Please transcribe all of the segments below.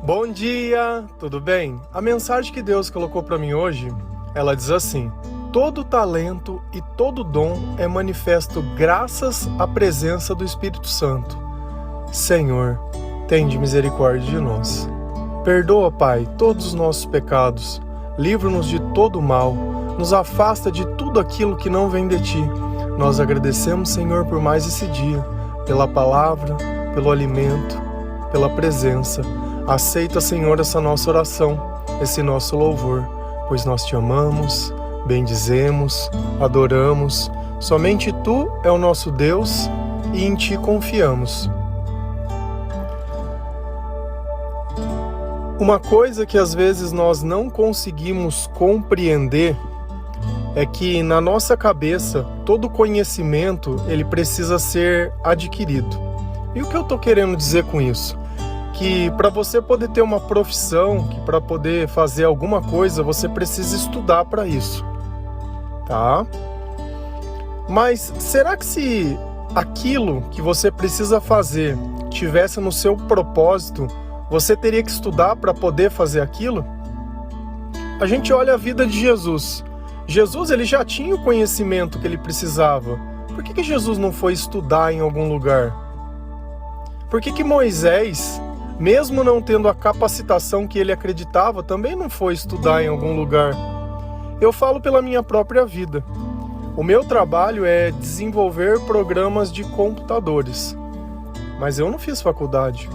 Bom dia, tudo bem? A mensagem que Deus colocou para mim hoje, ela diz assim: todo talento e todo dom é manifesto graças à presença do Espírito Santo. Senhor, tende misericórdia de nós. Perdoa, Pai, todos os nossos pecados, livra-nos de todo o mal, nos afasta de tudo aquilo que não vem de Ti. Nós agradecemos, Senhor, por mais esse dia, pela palavra, pelo alimento, pela presença. Aceita, Senhor, essa nossa oração, esse nosso louvor, pois nós Te amamos, bendizemos, adoramos. Somente Tu é o nosso Deus e em Ti confiamos. Uma coisa que às vezes nós não conseguimos compreender é que na nossa cabeça todo conhecimento ele precisa ser adquirido. E o que eu estou querendo dizer com isso? Que para você poder ter uma profissão, que para poder fazer alguma coisa, você precisa estudar para isso, tá? Mas será que se aquilo que você precisa fazer tivesse no seu propósito, você teria que estudar para poder fazer aquilo? A gente olha a vida de Jesus. Jesus ele já tinha o conhecimento que ele precisava. Por que Jesus não foi estudar em algum lugar? Por que Moisés, mesmo não tendo a capacitação que ele acreditava, também não foi estudar em algum lugar? Eu falo pela minha própria vida. O meu trabalho é desenvolver programas de computadores. Mas eu não fiz faculdade.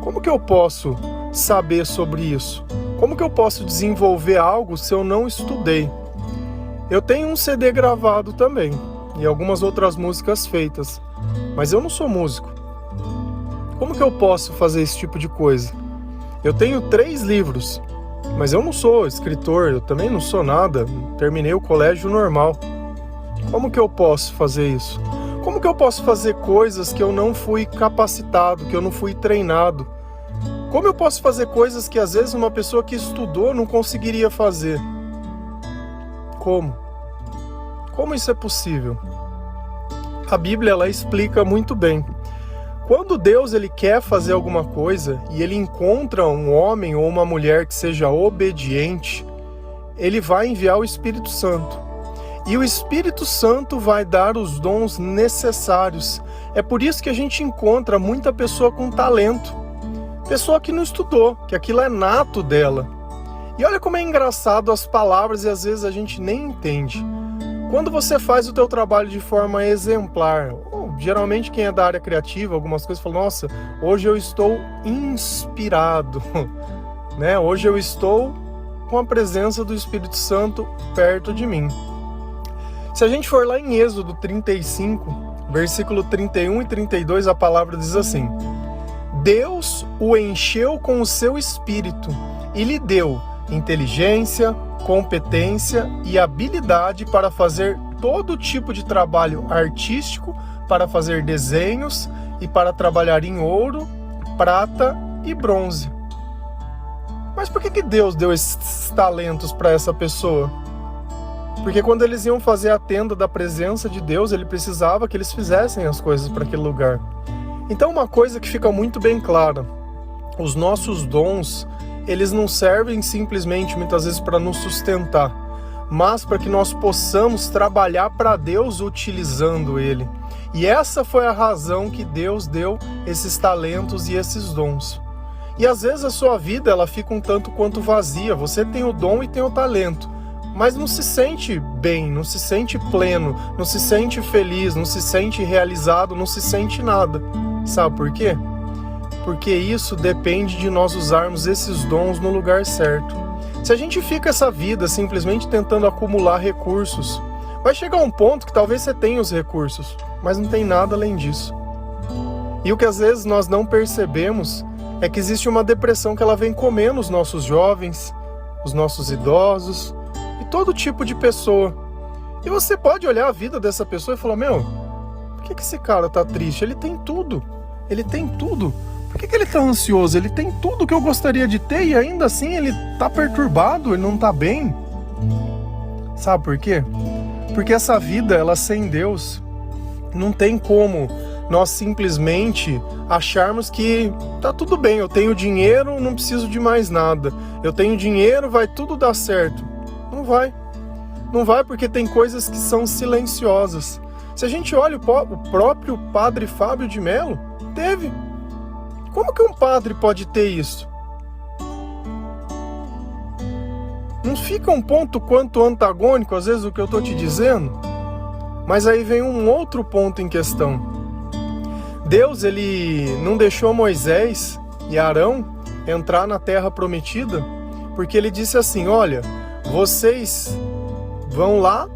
Como que eu posso saber sobre isso? Como que eu posso desenvolver algo se eu não estudei? Eu tenho um CD gravado também, e algumas outras músicas feitas, mas eu não sou músico. Como que eu posso fazer esse tipo de coisa? Eu tenho 3 livros, mas eu não sou escritor, eu também não sou nada, terminei o colégio normal. Como que eu posso fazer isso? Como que eu posso fazer coisas que eu não fui capacitado, que eu não fui treinado? Como eu posso fazer coisas que às vezes uma pessoa que estudou não conseguiria fazer? Como? Como isso é possível? A Bíblia ela explica muito bem. Quando Deus ele quer fazer alguma coisa e ele encontra um homem ou uma mulher que seja obediente, ele vai enviar o Espírito Santo. E o Espírito Santo vai dar os dons necessários. É por isso que a gente encontra muita pessoa com talento. Pessoa que não estudou, que aquilo é nato dela. E olha como é engraçado as palavras e às vezes a gente nem entende. Quando você faz o teu trabalho de forma exemplar, geralmente quem é da área criativa, algumas coisas, fala, nossa, hoje eu estou inspirado, né? Hoje eu estou com a presença do Espírito Santo perto de mim. Se a gente for lá em Êxodo 35, versículo 31 e 32, a palavra diz assim: Deus o encheu com o seu Espírito e lhe deu inteligência, competência e habilidade para fazer todo tipo de trabalho artístico, para fazer desenhos e para trabalhar em ouro, prata e bronze. Mas por que Deus deu esses talentos para essa pessoa? Porque quando eles iam fazer a tenda da presença de Deus, ele precisava que eles fizessem as coisas para aquele lugar. Então uma coisa que fica muito bem clara, os nossos dons, eles não servem simplesmente muitas vezes para nos sustentar, mas para que nós possamos trabalhar para Deus utilizando ele. E essa foi a razão que Deus deu esses talentos e esses dons. E às vezes a sua vida ela fica um tanto quanto vazia, você tem o dom e tem o talento, mas não se sente bem, não se sente pleno, não se sente feliz, não se sente realizado, não se sente nada. Sabe por quê? Porque isso depende de nós usarmos esses dons no lugar certo. Se a gente fica essa vida simplesmente tentando acumular recursos, vai chegar um ponto que talvez você tenha os recursos, mas não tem nada além disso. E o que às vezes nós não percebemos é que existe uma depressão que ela vem comendo os nossos jovens, os nossos idosos e todo tipo de pessoa. E você pode olhar a vida dessa pessoa e falar, por que esse cara tá triste? Ele tem tudo. Ele tem tudo. Por que ele tá ansioso? Ele tem tudo que eu gostaria de ter e ainda assim ele tá perturbado, ele não tá bem. Sabe por quê? Porque essa vida, ela sem Deus, não tem como nós simplesmente acharmos que tá tudo bem, eu tenho dinheiro, não preciso de mais nada. Eu tenho dinheiro, vai tudo dar certo. Não vai. Não vai, porque tem coisas que são silenciosas. Se a gente olha o próprio padre Fábio de Mello, teve. Como que um padre pode ter isso? Não fica um ponto quanto antagônico, às vezes, o que eu estou te dizendo? Mas aí vem um outro ponto em questão. Deus, ele não deixou Moisés e Arão entrar na terra prometida, porque ele disse assim, olha, vocês vão lá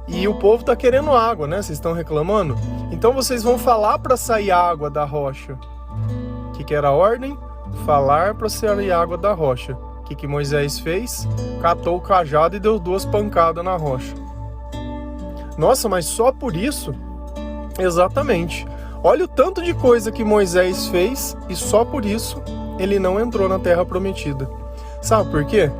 e o povo está querendo água, né? Vocês estão reclamando? Então vocês vão falar para sair água da rocha. O que era a ordem? Falar para sair água da rocha. O que Moisés fez? Catou o cajado e deu 2 pancadas na rocha. Nossa, mas só por isso? Exatamente. Olha o tanto de coisa que Moisés fez e só por isso ele não entrou na terra prometida. Sabe por quê?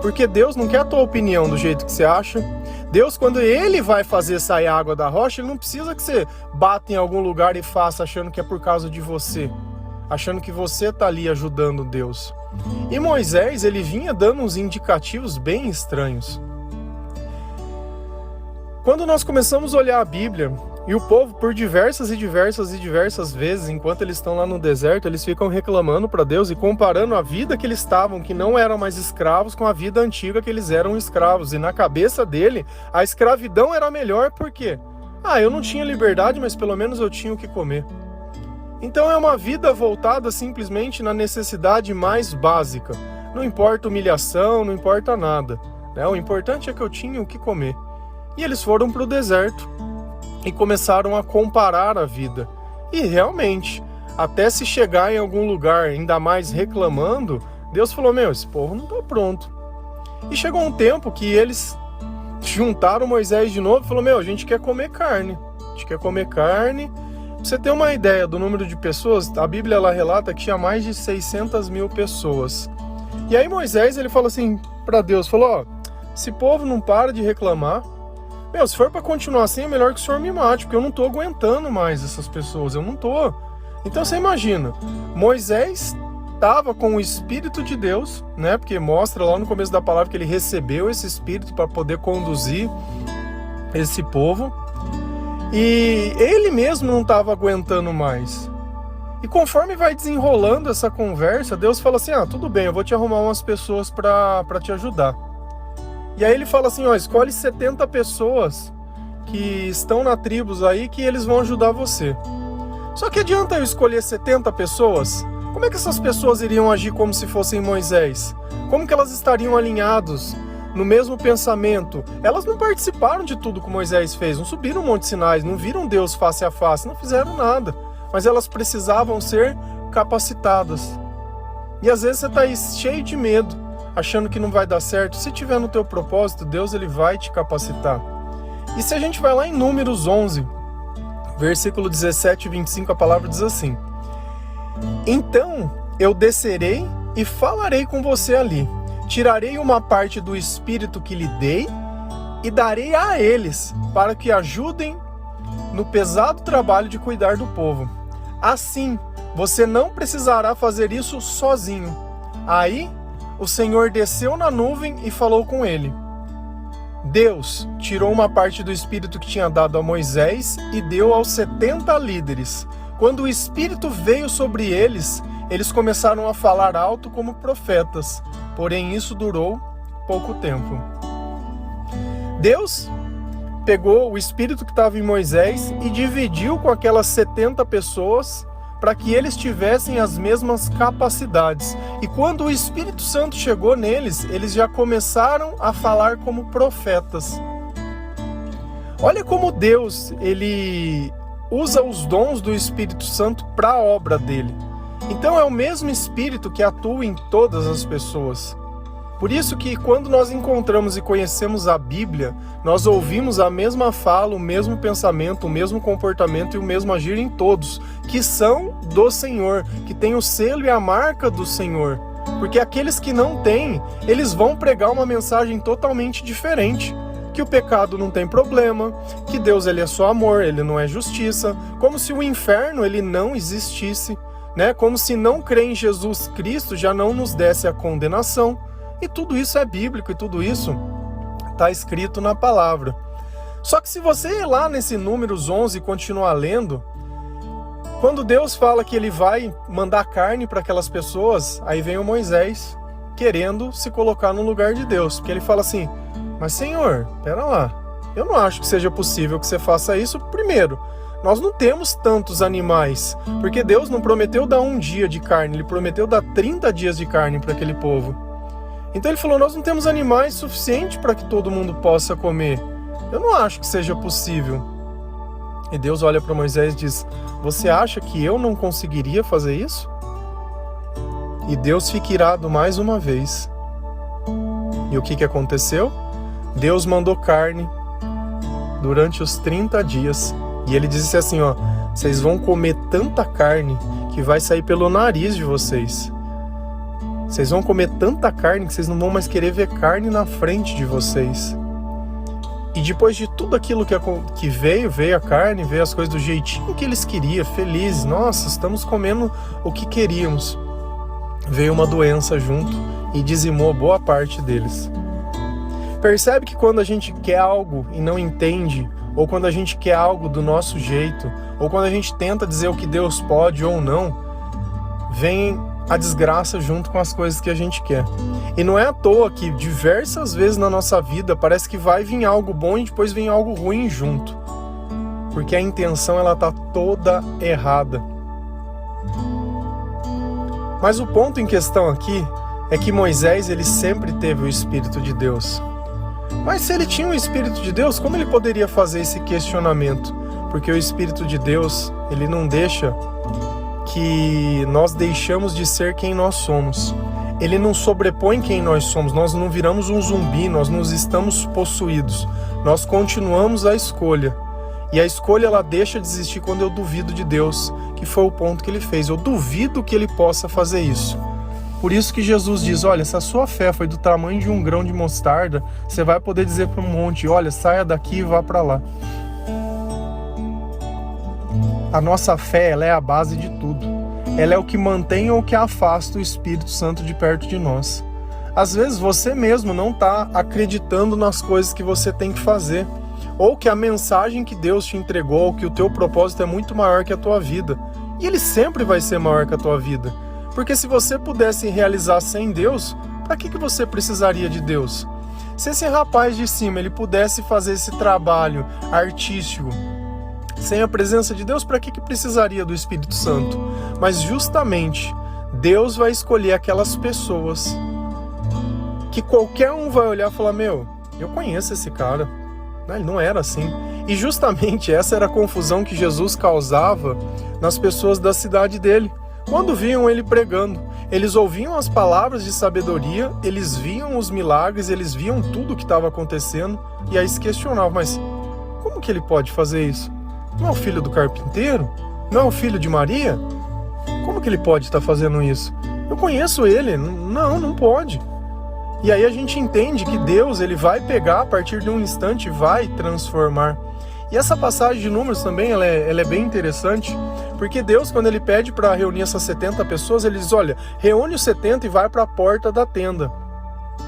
Porque Deus não quer a tua opinião do jeito que você acha. Deus, quando ele vai fazer sair água da rocha, ele não precisa que você bata em algum lugar e faça achando que é por causa de você. Achando que você está ali ajudando Deus. E Moisés, ele vinha dando uns indicativos bem estranhos. Quando nós começamos a olhar a Bíblia, e o povo, por diversas vezes, enquanto eles estão lá no deserto, eles ficam reclamando para Deus e comparando a vida que eles estavam, que não eram mais escravos, com a vida antiga que eles eram escravos. E na cabeça dele, a escravidão era melhor, por quê? Eu não tinha liberdade, mas pelo menos eu tinha o que comer. Então é uma vida voltada simplesmente na necessidade mais básica. Não importa humilhação, não importa nada, né? O importante é que eu tinha o que comer. E eles foram para o deserto e começaram a comparar a vida. E realmente, até se chegar em algum lugar, ainda mais reclamando, Deus falou, esse povo não está pronto. E chegou um tempo que eles juntaram Moisés de novo e falou, a gente quer comer carne. A gente quer comer carne. Pra você ter uma ideia do número de pessoas, a Bíblia ela relata que tinha mais de 600 mil pessoas. E aí Moisés, ele falou assim para Deus, falou, esse povo não para de reclamar. Se for para continuar assim, é melhor que o senhor me mate, porque eu não tô aguentando mais essas pessoas, eu não tô. Então você imagina, Moisés estava com o Espírito de Deus, né? Porque mostra lá no começo da palavra que ele recebeu esse Espírito para poder conduzir esse povo. E ele mesmo não estava aguentando mais. E conforme vai desenrolando essa conversa, Deus fala assim, tudo bem, eu vou te arrumar umas pessoas para te ajudar. E aí ele fala assim, escolhe 70 pessoas que estão na tribos aí que eles vão ajudar você. Só que adianta eu escolher 70 pessoas? Como é que essas pessoas iriam agir como se fossem Moisés? Como que elas estariam alinhados no mesmo pensamento? Elas não participaram de tudo que Moisés fez, não subiram o Monte Sinai, não viram Deus face a face, não fizeram nada. Mas elas precisavam ser capacitadas. E às vezes você está aí cheio de medo, achando que não vai dar certo. Se tiver no teu propósito, Deus ele vai te capacitar. E se a gente vai lá em Números 11, versículo 17 e 25, a palavra diz assim, então eu descerei e falarei com você ali, tirarei uma parte do Espírito que lhe dei e darei a eles, para que ajudem no pesado trabalho de cuidar do povo. Assim, você não precisará fazer isso sozinho. Aí, o Senhor desceu na nuvem e falou com ele. Deus tirou uma parte do Espírito que tinha dado a Moisés e deu aos 70 líderes. Quando o Espírito veio sobre eles, eles começaram a falar alto como profetas. Porém, isso durou pouco tempo. Deus pegou o Espírito que estava em Moisés e dividiu com aquelas 70 pessoas para que eles tivessem as mesmas capacidades. E quando o Espírito Santo chegou neles, eles já começaram a falar como profetas. Olha como Deus, ele usa os dons do Espírito Santo para a obra dele. Então é o mesmo Espírito que atua em todas as pessoas. Por isso que quando nós encontramos e conhecemos a Bíblia, nós ouvimos a mesma fala, o mesmo pensamento, o mesmo comportamento e o mesmo agir em todos, que são do Senhor, que tem o selo e a marca do Senhor. Porque aqueles que não têm, eles vão pregar uma mensagem totalmente diferente. que o pecado não tem problema, que Deus ele é só amor, ele não é justiça, como se o inferno ele não existisse, né? Como se não crer em Jesus Cristo já não nos desse a condenação. E tudo isso é bíblico e tudo isso está escrito na palavra. Só que se você ir lá nesse Números 11 e continuar lendo, quando Deus fala que ele vai mandar carne para aquelas pessoas, aí vem o Moisés querendo se colocar no lugar de Deus, porque ele fala assim: mas Senhor, pera lá, eu não acho que seja possível que você faça isso. Primeiro, nós não temos tantos animais, porque Deus não prometeu dar um dia de carne, ele prometeu dar 30 dias de carne para aquele povo. Então ele falou: nós não temos animais suficientes para que todo mundo possa comer. Eu não acho que seja possível. E Deus olha para Moisés e diz: você acha que eu não conseguiria fazer isso? E Deus fica irado mais uma vez. E o que aconteceu? Deus mandou carne durante os 30 dias. E ele disse assim, ó: vocês vão comer tanta carne que vai sair pelo nariz de vocês. Vocês vão comer tanta carne que vocês não vão mais querer ver carne na frente de vocês. E depois de tudo aquilo que veio a carne, veio as coisas do jeitinho que eles queriam, felizes. Nossa, estamos comendo o que queríamos. Veio uma doença junto e dizimou boa parte deles. Percebe que quando a gente quer algo e não entende, ou quando a gente quer algo do nosso jeito, ou quando a gente tenta dizer o que Deus pode ou não, vem a desgraça junto com as coisas que a gente quer. E não é à toa que diversas vezes na nossa vida parece que vai vir algo bom e depois vem algo ruim junto. Porque a intenção ela tá toda errada. Mas o ponto em questão aqui é que Moisés ele sempre teve o Espírito de Deus. Mas se ele tinha o Espírito de Deus, como ele poderia fazer esse questionamento? Porque o Espírito de Deus, ele não deixa que nós deixamos de ser quem nós somos. Ele não sobrepõe quem nós somos, nós não viramos um zumbi, nós não estamos possuídos. Nós continuamos a escolha. E a escolha ela deixa de existir quando eu duvido de Deus, que foi o ponto que ele fez. Eu duvido que ele possa fazer isso. Por isso que Jesus diz: olha, se a sua fé foi do tamanho de um grão de mostarda, você vai poder dizer para um monte: olha, saia daqui e vá para lá. A nossa fé ela é a base de tudo. Ela é o que mantém ou que afasta o Espírito Santo de perto de nós. Às vezes você mesmo não está acreditando nas coisas que você tem que fazer, ou que a mensagem que Deus te entregou, ou que o teu propósito é muito maior que a tua vida. E ele sempre vai ser maior que a tua vida. Porque se você pudesse realizar sem Deus, para que você precisaria de Deus? Se esse rapaz de cima ele pudesse fazer esse trabalho artístico sem a presença de Deus, para que precisaria do Espírito Santo? Mas justamente Deus vai escolher aquelas pessoas que qualquer um vai olhar e falar: meu, eu conheço esse cara, ele não era assim. E justamente essa era a confusão que Jesus causava nas pessoas da cidade dele. Quando viam ele pregando, eles ouviam as palavras de sabedoria, eles viam os milagres, eles viam tudo o que estava acontecendo, e aí se questionavam: mas como que ele pode fazer isso? Não é o filho do carpinteiro? Não é o filho de Maria? Como que ele pode estar fazendo isso? Eu conheço ele. Não pode. E aí a gente entende que Deus ele vai pegar a partir de um instante e vai transformar. E essa passagem de Números também ela é bem interessante, porque Deus, quando ele pede para reunir essas 70 pessoas, ele diz: olha, reúne os 70 e vai para a porta da tenda.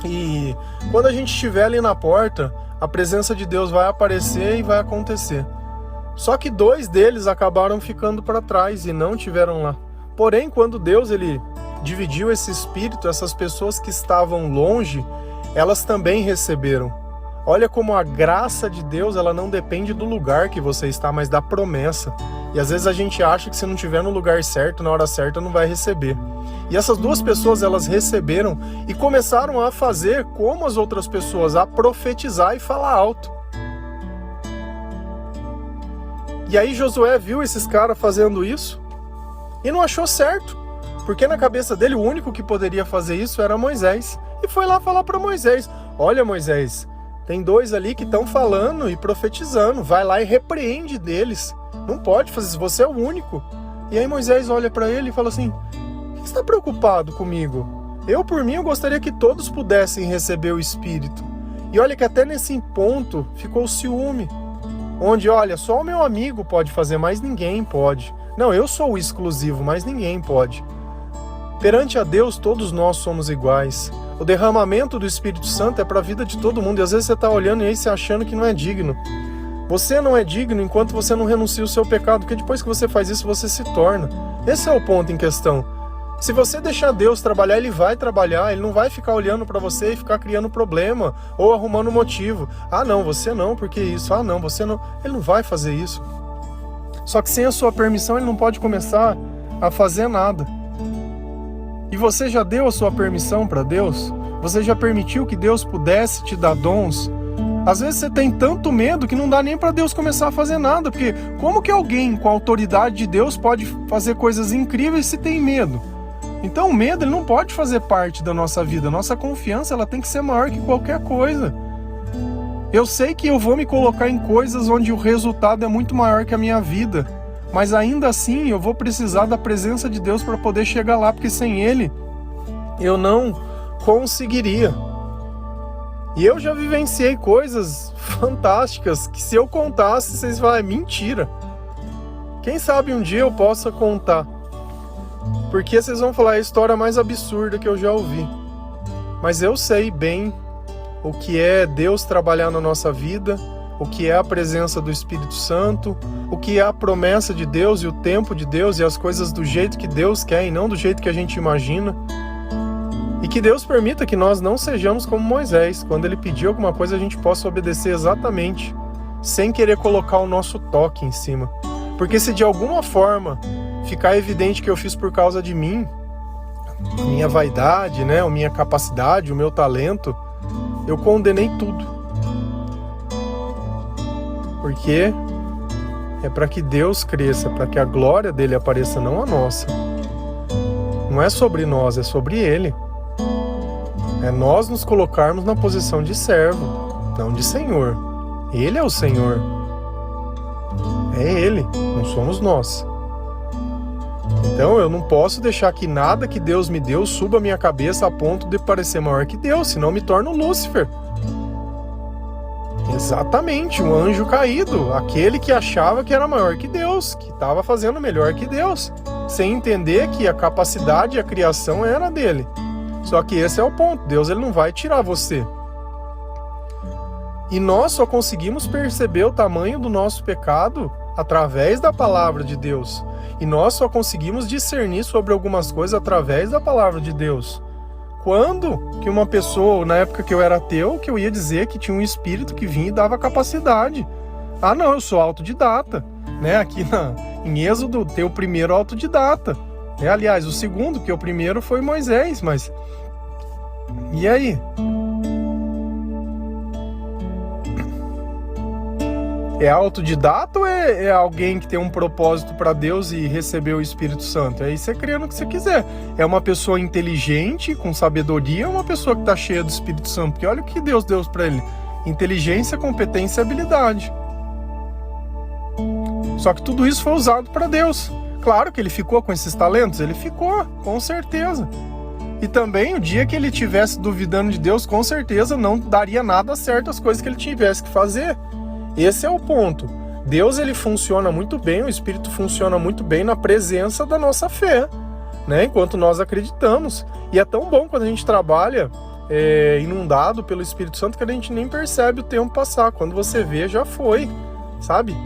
E quando a gente estiver ali na porta, a presença de Deus vai aparecer e vai acontecer. Só que 2 deles acabaram ficando para trás e não tiveram lá. Porém, quando Deus ele dividiu esse espírito, essas pessoas que estavam longe, elas também receberam. Olha como a graça de Deus ela não depende do lugar que você está, mas da promessa. E às vezes a gente acha que se não estiver no lugar certo, na hora certa, não vai receber. E essas 2 pessoas elas receberam e começaram a fazer como as outras pessoas, a profetizar e falar alto. E aí Josué viu esses caras fazendo isso e não achou certo, porque na cabeça dele o único que poderia fazer isso era Moisés. E foi lá falar para Moisés: olha Moisés, tem 2 ali que estão falando e profetizando, vai lá e repreende deles. Não pode fazer isso, você é o único. E aí Moisés olha para ele e fala assim: por que você está preocupado comigo? Eu por mim eu gostaria que todos pudessem receber o Espírito. E olha que até nesse ponto ficou o ciúme, onde, olha, só o meu amigo pode fazer, mas ninguém pode. Não, eu sou o exclusivo, mas ninguém pode. Perante a Deus, todos nós somos iguais. O derramamento do Espírito Santo é para a vida de todo mundo. E às vezes você está olhando e aí se achando que não é digno. Você não é digno enquanto você não renuncia o seu pecado, porque depois que você faz isso, você se torna. Esse é o ponto em questão. Se você deixar Deus trabalhar, Ele vai trabalhar. Ele não vai ficar olhando para você e ficar criando problema ou arrumando motivo. Ah, não, você não, porque isso. Ah, não, você não. Ele não vai fazer isso. Só que sem a sua permissão, Ele não pode começar a fazer nada. E você já deu a sua permissão para Deus? Você já permitiu que Deus pudesse te dar dons? Às vezes você tem tanto medo que não dá nem para Deus começar a fazer nada, porque como que alguém com a autoridade de Deus pode fazer coisas incríveis se tem medo? Então o medo ele não pode fazer parte da nossa vida. Nossa confiança ela tem que ser maior que qualquer coisa. Eu sei que eu vou me colocar em coisas onde o resultado é muito maior que a minha vida, mas ainda assim eu vou precisar da presença de Deus para poder chegar lá, porque sem Ele eu não conseguiria. E eu já vivenciei coisas fantásticas que se eu contasse, vocês vão falar, é mentira. Quem sabe um dia eu possa contar, porque vocês vão falar, é a história mais absurda que eu já ouvi. Mas eu sei bem o que é Deus trabalhar na nossa vida, o que é a presença do Espírito Santo, o que é a promessa de Deus e o tempo de Deus e as coisas do jeito que Deus quer e não do jeito que a gente imagina. E que Deus permita que nós não sejamos como Moisés. Quando ele pedir alguma coisa, a gente possa obedecer exatamente, sem querer colocar o nosso toque em cima. Porque se de alguma forma ficar evidente que eu fiz por causa de mim, a minha vaidade, né, a minha capacidade, o meu talento, eu condenei tudo. Porque é para que Deus cresça, para que a glória dele apareça, não a nossa. Não é sobre nós, é sobre ele. É nós nos colocarmos na posição de servo, não de Senhor. Ele é o Senhor. É ele, não somos nós. Então eu não posso deixar que nada que Deus me deu suba a minha cabeça a ponto de parecer maior que Deus, senão me torno Lúcifer. Exatamente, um anjo caído, aquele que achava que era maior que Deus, que estava fazendo melhor que Deus, sem entender que a capacidade e a criação era dele. Só que esse é o ponto, Deus ele não vai tirar você. E nós só conseguimos perceber o tamanho do nosso pecado através da palavra de Deus. E nós só conseguimos discernir sobre algumas coisas através da palavra de Deus. Quando que uma pessoa, na época que eu era ateu, que eu ia dizer que tinha um espírito que vinha e dava capacidade? Ah não, eu sou autodidata. Né? Aqui em Êxodo tem o primeiro autodidata. Aliás, o segundo, que o primeiro foi Moisés, mas... E aí? É autodidata ou é alguém que tem um propósito para Deus e recebeu o Espírito Santo? Aí você crê no que você quiser. É uma pessoa inteligente, com sabedoria, ou uma pessoa que está cheia do Espírito Santo? Porque olha o que Deus deu para ele. Inteligência, competência e habilidade. Só que tudo isso foi usado para Deus. Claro que ele ficou com esses talentos? Ele ficou, com certeza. E também, o dia que ele estivesse duvidando de Deus, com certeza não daria nada certo as coisas que ele tivesse que fazer. Esse é o ponto. Deus ele funciona muito bem, o Espírito funciona muito bem na presença da nossa fé, né? Enquanto nós acreditamos. E é tão bom quando a gente trabalha inundado pelo Espírito Santo que a gente nem percebe o tempo passar. Quando você vê, já foi, sabe?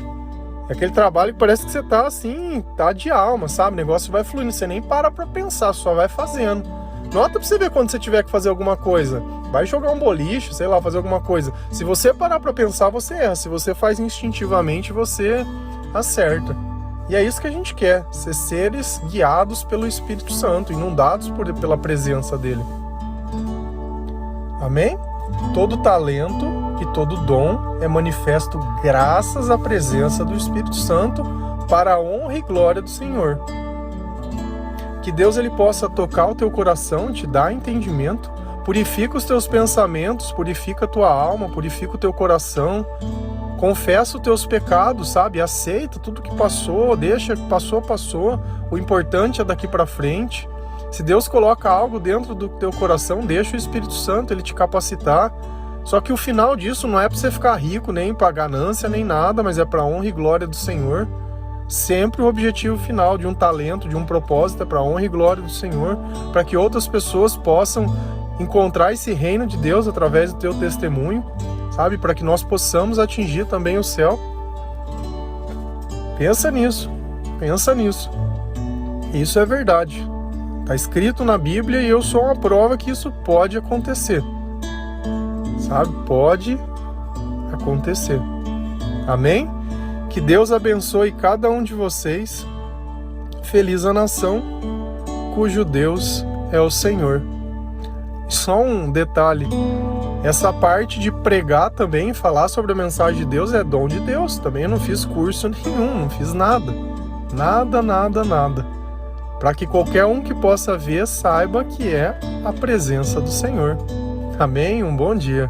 É aquele trabalho que parece que você tá assim, tá de alma, sabe? O negócio vai fluindo, você nem para pra pensar, só vai fazendo. Nota pra você ver quando você tiver que fazer alguma coisa. Vai jogar um boliche, sei lá, fazer alguma coisa. Se você parar pra pensar, você erra. Se você faz instintivamente, você acerta. E é isso que a gente quer, ser seres guiados pelo Espírito Santo, inundados pela presença dele. Amém? Todo talento e todo dom é manifesto graças à presença do Espírito Santo para a honra e glória do Senhor. Que Deus ele possa tocar o teu coração, te dar entendimento, purifica os teus pensamentos, purifica a tua alma, purifica o teu coração, confessa os teus pecados, sabe? Aceita tudo que passou, deixa que passou, passou. O importante é daqui para frente. Se Deus coloca algo dentro do teu coração, deixa o Espírito Santo ele te capacitar. Só que o final disso não é para você ficar rico, nem para ganância, nem nada, mas é para honra e glória do Senhor. Sempre o objetivo final de um talento, de um propósito, é para honra e glória do Senhor, para que outras pessoas possam encontrar esse reino de Deus através do teu testemunho, sabe? Para que nós possamos atingir também o céu. Pensa nisso. Isso é verdade. Está escrito na Bíblia e eu sou uma prova que isso pode acontecer. Sabe? Pode acontecer. Amém? Que Deus abençoe cada um de vocês. Feliz a nação cujo Deus é o Senhor. Só um detalhe. Essa parte de pregar também, falar sobre a mensagem de Deus é dom de Deus. Também eu não fiz curso nenhum, não fiz nada. Nada. Para que qualquer um que possa ver saiba que é a presença do Senhor. Amém? Um bom dia.